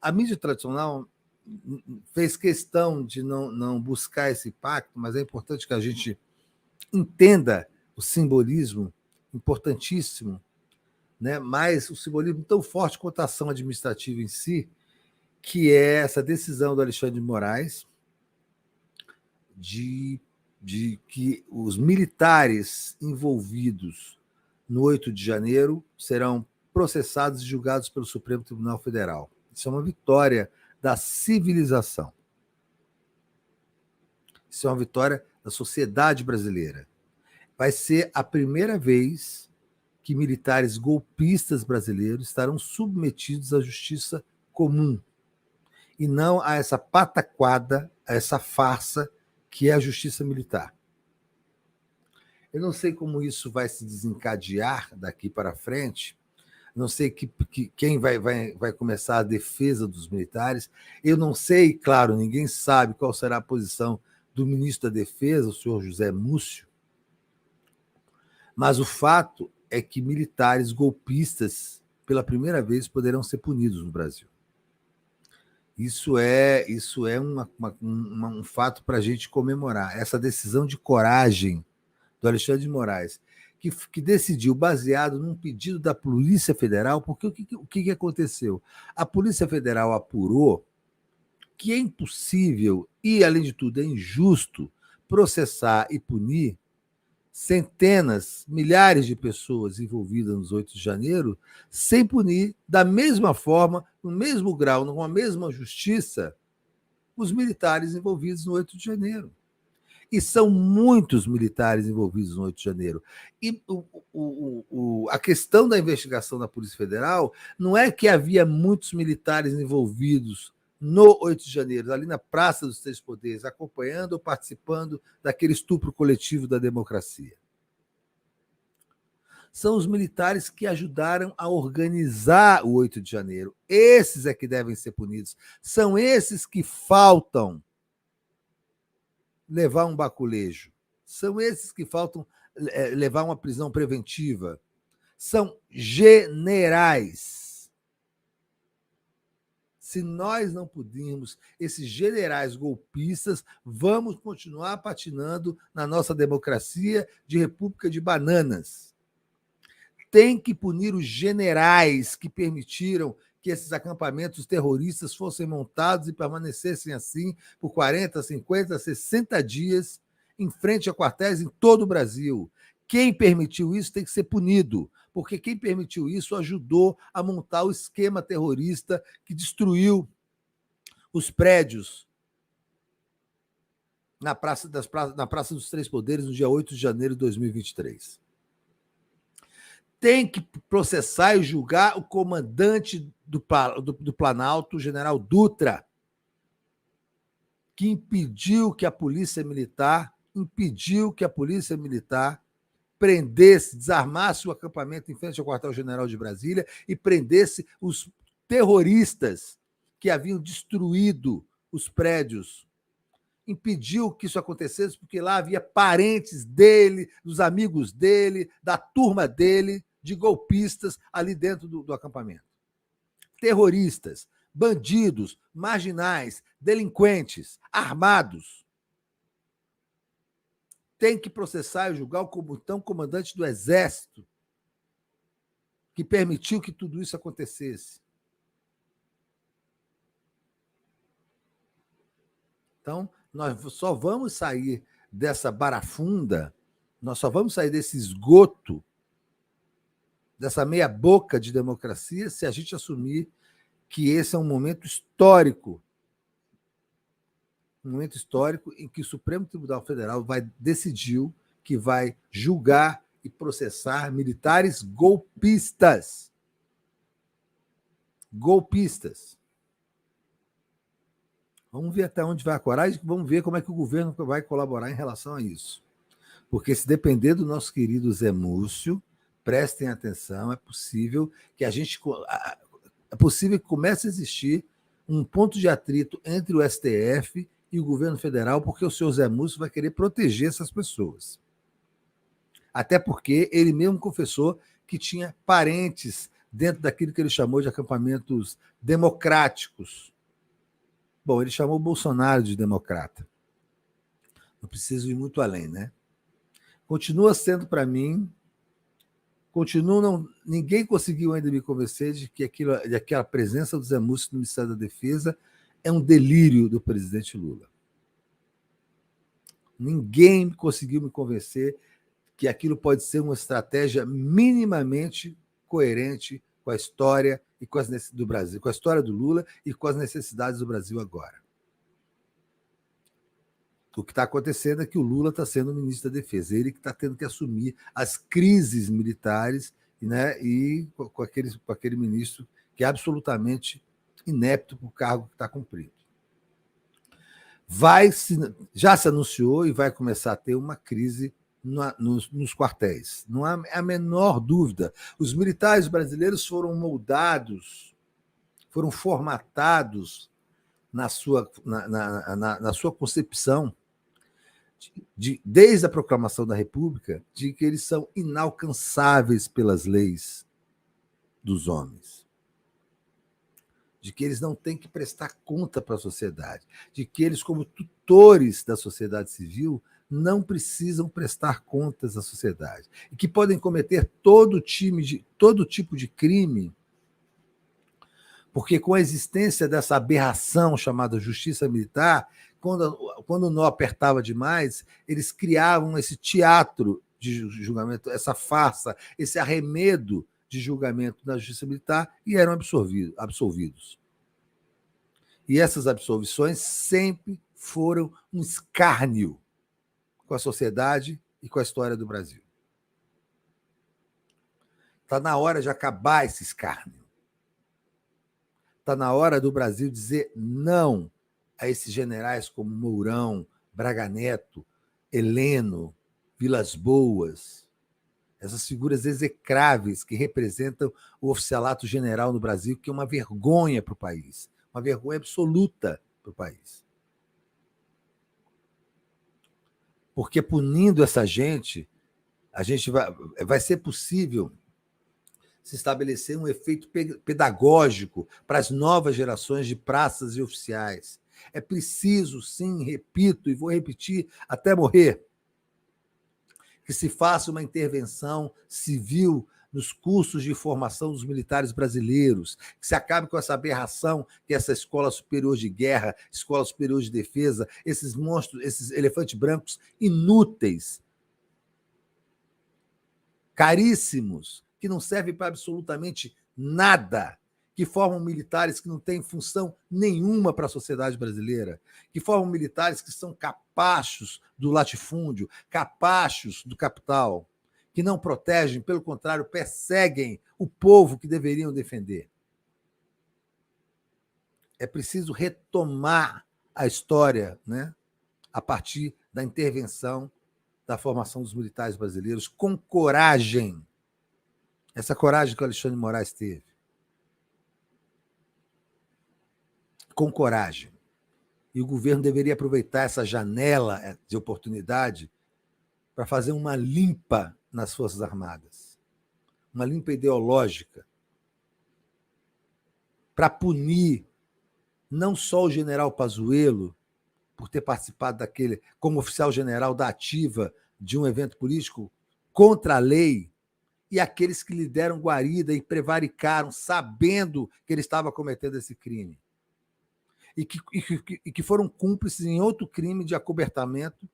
A mídia tradicional fez questão de não buscar esse pacto, mas é importante que a gente entenda o simbolismo importantíssimo, né? Mas o simbolismo tão forte quanto a ação administrativa em si, que é essa decisão do Alexandre de Moraes de que os militares envolvidos no 8 de janeiro serão processados e julgados pelo Supremo Tribunal Federal. Isso é uma vitória da civilização. Isso é uma vitória da sociedade brasileira. Vai ser a primeira vez que militares golpistas brasileiros estarão submetidos à justiça comum e não a essa pataquada, a essa farsa que é a justiça militar. Eu não sei como isso vai se desencadear daqui para frente, não sei quem vai começar a defesa dos militares, eu não sei, claro, ninguém sabe qual será a posição do ministro da Defesa, o senhor José Múcio, mas o fato é que militares golpistas, pela primeira vez, poderão ser punidos no Brasil. Isso é um fato para a gente comemorar. Essa decisão de coragem do Alexandre de Moraes, que decidiu baseado num pedido da Polícia Federal, porque o que aconteceu? A Polícia Federal apurou que é impossível e, além de tudo, é injusto processar e punir centenas, milhares de pessoas envolvidas nos 8 de janeiro, sem punir da mesma forma, no mesmo grau, com a mesma justiça, os militares envolvidos no 8 de janeiro. E são muitos militares envolvidos no 8 de janeiro. E a questão da investigação da Polícia Federal não é que havia muitos militares envolvidos no 8 de janeiro, ali na Praça dos Três Poderes, acompanhando ou participando daquele estupro coletivo da democracia. São os militares que ajudaram a organizar o 8 de janeiro. Esses é que devem ser punidos. São esses que faltam levar um baculejo. São esses que faltam levar uma prisão preventiva. São generais. Se nós não pudermos, esses generais golpistas, vamos continuar patinando na nossa democracia de república de bananas. Tem que punir os generais que permitiram que esses acampamentos terroristas fossem montados e permanecessem assim por 40, 50, 60 dias em frente a quartéis em todo o Brasil. Quem permitiu isso tem que ser punido, porque quem permitiu isso ajudou a montar o esquema terrorista que destruiu os prédios na Praça dos Três Poderes no dia 8 de janeiro de 2023. Tem que processar e julgar o comandante do Planalto, o general Dutra, que impediu que a Polícia Militar prendesse, desarmasse o acampamento em frente ao quartel-general de Brasília e prendesse os terroristas que haviam destruído os prédios. Impediu que isso acontecesse porque lá havia parentes dele, dos amigos dele, da turma dele, de golpistas ali dentro do acampamento. Terroristas, bandidos, marginais, delinquentes, armados. Tem que processar e julgar o então comandante do Exército que permitiu que tudo isso acontecesse. Então, nós só vamos sair dessa barafunda, nós só vamos sair desse esgoto, dessa meia-boca de democracia, se a gente assumir que esse é um momento histórico em que o Supremo Tribunal Federal decidiu que vai julgar e processar militares golpistas. Golpistas. Vamos ver até onde vai a coragem, vamos ver como é que o governo vai colaborar em relação a isso. Porque se depender do nosso querido Zé Múcio, prestem atenção, é possível que comece a existir um ponto de atrito entre o STF e o governo federal, porque o senhor Zé Múcio vai querer proteger essas pessoas. Até porque ele mesmo confessou que tinha parentes dentro daquilo que ele chamou de acampamentos democráticos. Bom, ele chamou o Bolsonaro de democrata. Não preciso ir muito além, né? Continua sendo, para mim, ninguém conseguiu ainda me convencer de que aquela presença do Zé Múcio no Ministério da Defesa é um delírio do presidente Lula. Ninguém conseguiu me convencer que aquilo pode ser uma estratégia minimamente coerente com a história e do Brasil, com a história do Lula e com as necessidades do Brasil agora. O que está acontecendo é que o Lula está sendo o ministro da Defesa, ele que está tendo que assumir as crises militares, né, e com aquele ministro que é absolutamente inepto para o cargo que está cumprindo. Já se anunciou e vai começar a ter uma crise nos quartéis. Não há a menor dúvida. Os militares brasileiros foram moldados, foram formatados na sua concepção, desde a proclamação da República, de que eles são inalcançáveis pelas leis dos homens, de que eles não têm que prestar conta para a sociedade, de que eles, como tutores da sociedade civil, não precisam prestar contas à sociedade, e que podem cometer todo tipo de crime, porque com a existência dessa aberração chamada justiça militar, quando o nó apertava demais, eles criavam esse teatro de julgamento, essa farsa, esse arremedo de julgamento na justiça militar e eram absolvidos. E essas absolvições sempre foram um escárnio com a sociedade e com a história do Brasil. Está na hora de acabar esse escárnio. Está na hora do Brasil dizer não a esses generais como Mourão, Braga Neto, Heleno, Vilas Boas, essas figuras execráveis que representam o oficialato general no Brasil, que é uma vergonha para o país, uma vergonha absoluta para o país. Porque punindo essa gente, a gente vai ser possível se estabelecer um efeito pedagógico para as novas gerações de praças e oficiais. É preciso, sim, repito, e vou repetir até morrer, que se faça uma intervenção civil nos cursos de formação dos militares brasileiros, que se acabe com essa aberração que essa Escola Superior de Guerra, Escola Superior de Defesa, esses monstros, esses elefantes brancos inúteis, caríssimos, que não servem para absolutamente nada, que formam militares que não têm função nenhuma para a sociedade brasileira, que formam militares que são capachos do latifúndio, capachos do capital, que não protegem, pelo contrário, perseguem o povo que deveriam defender. É preciso retomar a história, né, a partir da intervenção da formação dos militares brasileiros com coragem. Essa coragem que o Alexandre de Moraes teve. Com coragem. E o governo deveria aproveitar essa janela de oportunidade para fazer uma limpa nas Forças Armadas. Uma limpa ideológica. Para punir não só o general Pazuello, por ter participado como oficial general da ativa de um evento político contra a lei, e aqueles que lhe deram guarida e prevaricaram, sabendo que ele estava cometendo esse crime. E que foram cúmplices em outro crime de acobertamento,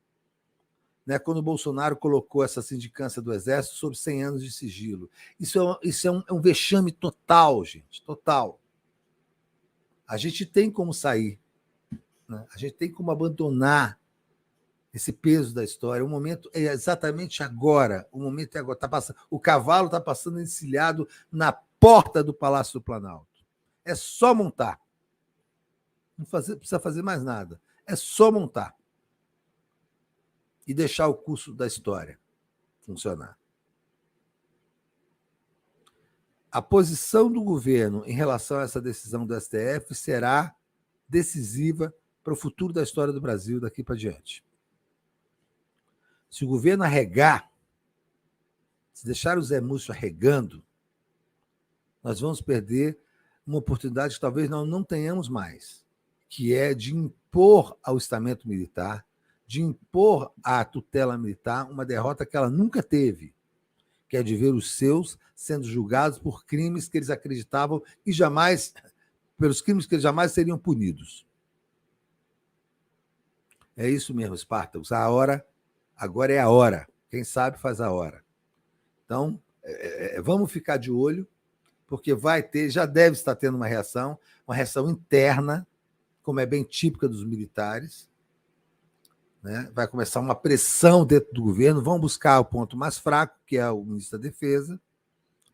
né, quando o Bolsonaro colocou essa sindicância do Exército sob 100 anos de sigilo. Isso é um vexame total, gente, total. A gente tem como sair, né? A gente tem como abandonar esse peso da história. O momento é exatamente agora. O momento é agora. O cavalo está passando encilhado na porta do Palácio do Planalto. É só montar. Não precisa fazer mais nada. É só montar. E deixar o curso da história funcionar. A posição do governo em relação a essa decisão do STF será decisiva para o futuro da história do Brasil daqui para diante. Se o governo arregar, se deixar o Zé Múcio arregando, Nós vamos perder uma oportunidade que talvez nós não tenhamos mais, que é de impor ao estamento militar, de impor à tutela militar uma derrota que ela nunca teve, que é de ver os seus sendo julgados por crimes que eles acreditavam e jamais, pelos crimes que eles jamais seriam punidos. É isso mesmo, Spartacus. A hora, agora é a hora. Quem sabe faz a hora. Então, vamos ficar de olho, porque vai ter, já deve estar tendo uma reação interna, como é bem típica dos militares, né? Vai começar uma pressão dentro do governo, vão buscar o ponto mais fraco, que é o ministro da Defesa,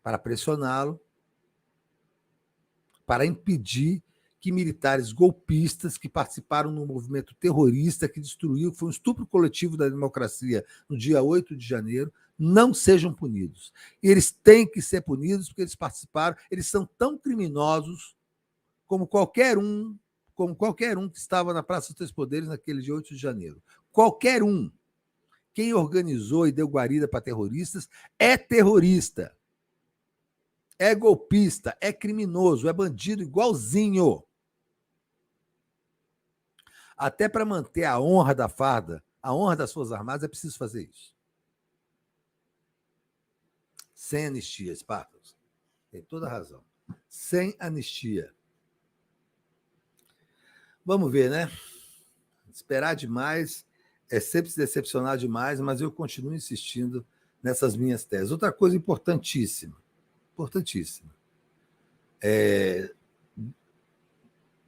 para pressioná-lo, para impedir que militares golpistas que participaram no movimento terrorista que destruiu, foi um estupro coletivo da democracia no dia 8 de janeiro, não sejam punidos. E eles têm que ser punidos porque eles participaram, eles são tão criminosos como qualquer um que estava na Praça dos Três Poderes naquele dia 8 de janeiro. Qualquer um. Quem organizou e deu guarida para terroristas é terrorista. É golpista, é criminoso, é bandido igualzinho. Até para manter a honra da farda, a honra das Forças Armadas, é preciso fazer isso. Sem anistia, Spartacus. Tem toda a razão. Sem anistia. Vamos ver, né? Esperar demais é sempre se decepcionar demais, mas eu continuo insistindo nessas minhas teses. Outra coisa importantíssima,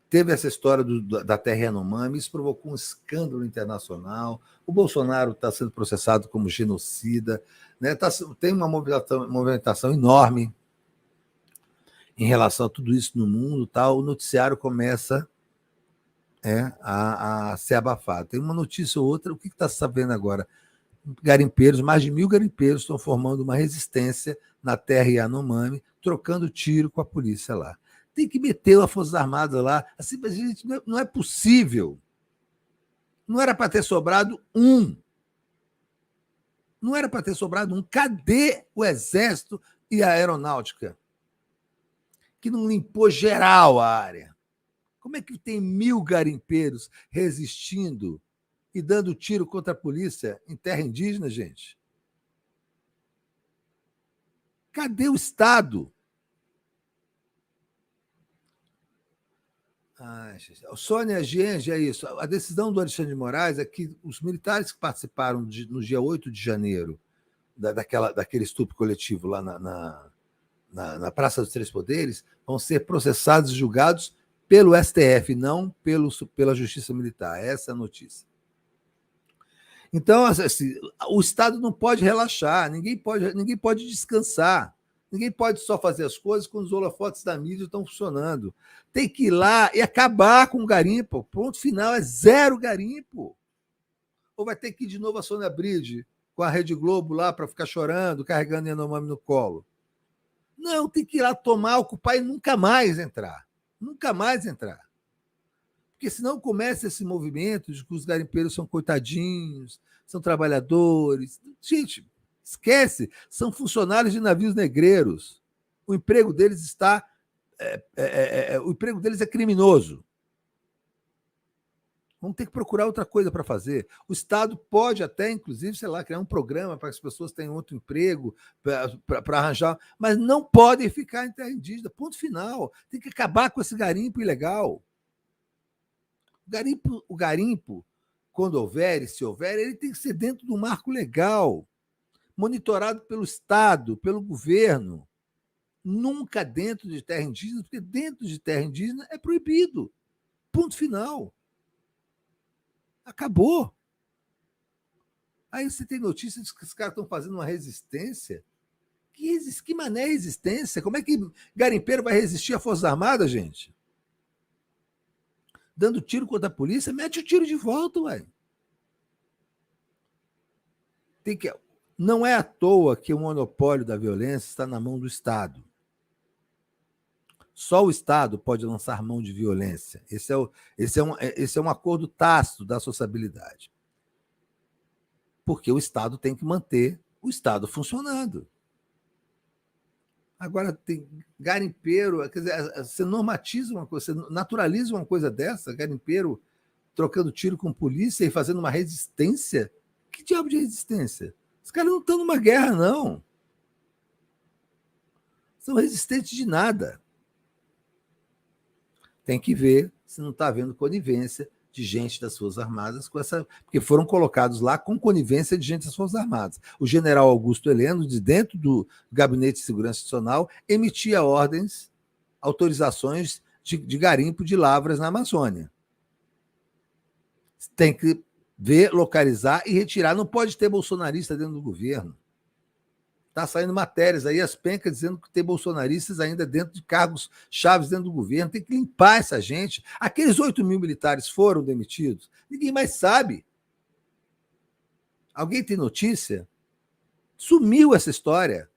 teve essa história da terra Yanomami, isso provocou um escândalo internacional, o Bolsonaro está sendo processado como genocida, né? Tem uma movimentação enorme em relação a tudo isso no mundo, tá? O noticiário começa a ser abafado. Tem uma notícia ou outra, o que está se sabendo agora? Garimpeiros, mais de 1.000 garimpeiros estão formando uma resistência na terra Yanomami, trocando tiro com a polícia lá. Tem que meter as Forças Armadas lá. Assim, gente, não é possível. Não era para ter sobrado um. Não era para ter sobrado um. Cadê o Exército e a Aeronáutica? Que não limpou geral a área. Como é que tem 1.000 garimpeiros resistindo e dando tiro contra a polícia em terra indígena, gente? Cadê o Estado? Sônia Genge, é isso. A decisão do Alexandre de Moraes é que os militares que participaram no dia 8 de janeiro daquele estupro coletivo lá na Praça dos Três Poderes vão ser processados e julgados pelo STF, não pela Justiça Militar. Essa é a notícia. Então, assim, o Estado não pode relaxar, ninguém pode descansar. Ninguém pode só fazer as coisas quando os holofotes da mídia estão funcionando. Tem que ir lá e acabar com o garimpo. O ponto final é zero garimpo. Ou vai ter que ir de novo a Sônia Bride com a Rede Globo lá para ficar chorando, carregando Yanomami no colo. Não, tem que ir lá tomar, ocupar e nunca mais entrar. Nunca mais entrar. Porque senão começa esse movimento de que os garimpeiros são coitadinhos, são trabalhadores. Gente, esquece, são funcionários de navios negreiros. O emprego deles está. O emprego deles é criminoso. Vamos ter que procurar outra coisa para fazer. O Estado pode até, inclusive, sei lá, criar um programa para que as pessoas tenham outro emprego, para arranjar, mas não podem ficar em terra indígena. Ponto final. Tem que acabar com esse garimpo ilegal. O garimpo, quando houver e se houver, ele tem que ser dentro do marco legal, monitorado pelo Estado, pelo governo. Nunca dentro de terra indígena, porque dentro de terra indígena é proibido. Ponto final. Acabou. Aí você tem notícias de que os caras estão fazendo uma resistência. Que mané é resistência? Como é que garimpeiro vai resistir à Força Armada, gente? Dando tiro contra a polícia, mete o tiro de volta, ué. Não é à toa que o monopólio da violência está na mão do Estado. Só o Estado pode lançar mão de violência. Esse é um acordo tácito da sociabilidade. Porque o Estado tem que manter o Estado funcionando. Agora tem garimpeiro, quer dizer, você normatiza uma coisa, você naturaliza uma coisa dessa, garimpeiro trocando tiro com polícia e fazendo uma resistência. Que diabo de resistência? Os caras não estão numa guerra, não. São resistentes de nada. Tem que ver se não está havendo conivência de gente das Forças Armadas com essa. Porque foram colocados lá com conivência de gente das Forças Armadas. O general Augusto Heleno, de dentro do Gabinete de Segurança Nacional, emitia ordens, autorizações de garimpo de lavras na Amazônia. Tem que ver, localizar e retirar. Não pode ter bolsonarista dentro do governo. Está saindo matérias aí, as pencas, dizendo que tem bolsonaristas ainda dentro de cargos chaves dentro do governo. Tem que limpar essa gente. Aqueles 8 mil militares foram demitidos? Ninguém mais sabe. Alguém tem notícia? Sumiu essa história.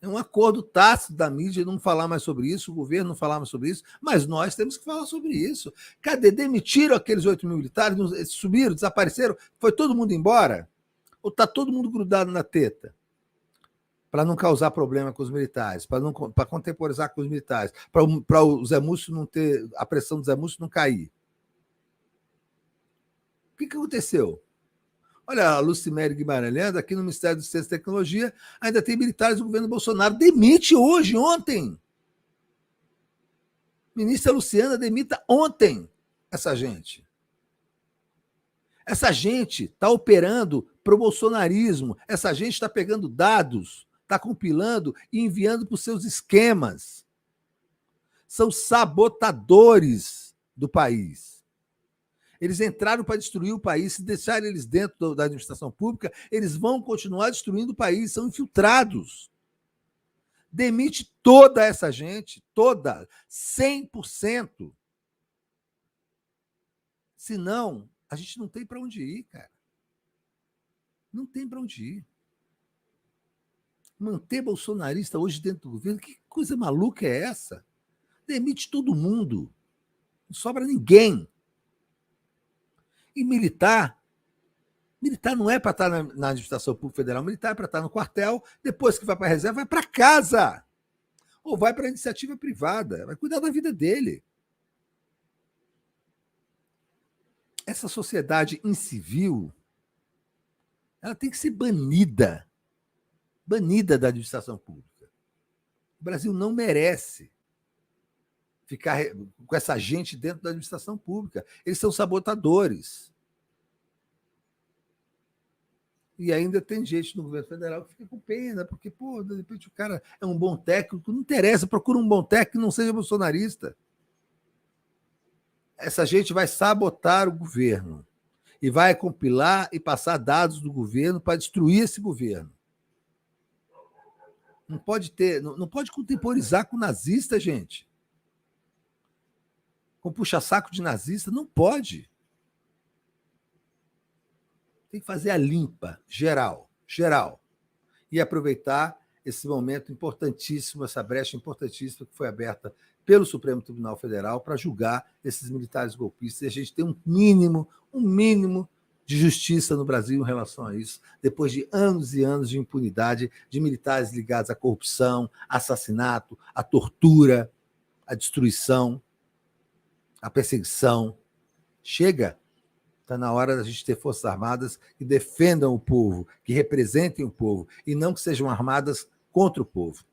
É um acordo tácito da mídia não falar mais sobre isso, o governo não falar mais sobre isso, mas nós temos que falar sobre isso. Cadê? Demitiram aqueles 8 mil militares? Sumiram, desapareceram? Foi todo mundo embora? Ou está todo mundo grudado na teta? Para não causar problema com os militares, para contemporizar com os militares, para o Zé Múcio não ter, a pressão do Zé Múcio não cair. O que aconteceu? Olha, a Lucimere Guimarães, aqui no Ministério da Ciência e Tecnologia, ainda tem militares do governo Bolsonaro. Demite hoje, ontem. Ministra Luciana demita ontem essa gente. Essa gente está operando para o bolsonarismo. Essa gente está pegando dados, está compilando e enviando para os seus esquemas. São sabotadores do país. Eles entraram para destruir o país. Se deixarem eles dentro da administração pública, eles vão continuar destruindo o país. São infiltrados. Demite toda essa gente, toda, 100%. Senão, a gente não tem para onde ir, cara. Não tem para onde ir. Manter bolsonarista hoje dentro do governo, que coisa maluca é essa? Demite todo mundo. Não sobra ninguém. E militar não é para estar na administração pública federal, militar é para estar no quartel, depois que vai para a reserva, vai para casa. Ou vai para a iniciativa privada, vai cuidar da vida dele. Essa sociedade incivil, ela tem que ser banida da administração pública. O Brasil não merece ficar com essa gente dentro da administração pública. Eles são sabotadores. E ainda tem gente no governo federal que fica com pena, porque, pô, de repente o cara é um bom técnico, não interessa, procura um bom técnico que não seja bolsonarista. Essa gente vai sabotar o governo e vai compilar e passar dados do governo para destruir esse governo. Não pode contemporizar com nazista, gente. Com puxa-saco de nazista, não pode. Tem que fazer a limpa, geral. E aproveitar esse momento importantíssimo, essa brecha importantíssima que foi aberta pelo Supremo Tribunal Federal para julgar esses militares golpistas. E a gente tem um mínimo de justiça no Brasil em relação a isso, depois de anos e anos de impunidade de militares ligados à corrupção, assassinato, à tortura, à destruição, à perseguição. Chega! Está na hora da gente ter forças armadas que defendam o povo, que representem o povo, e não que sejam armadas contra o povo.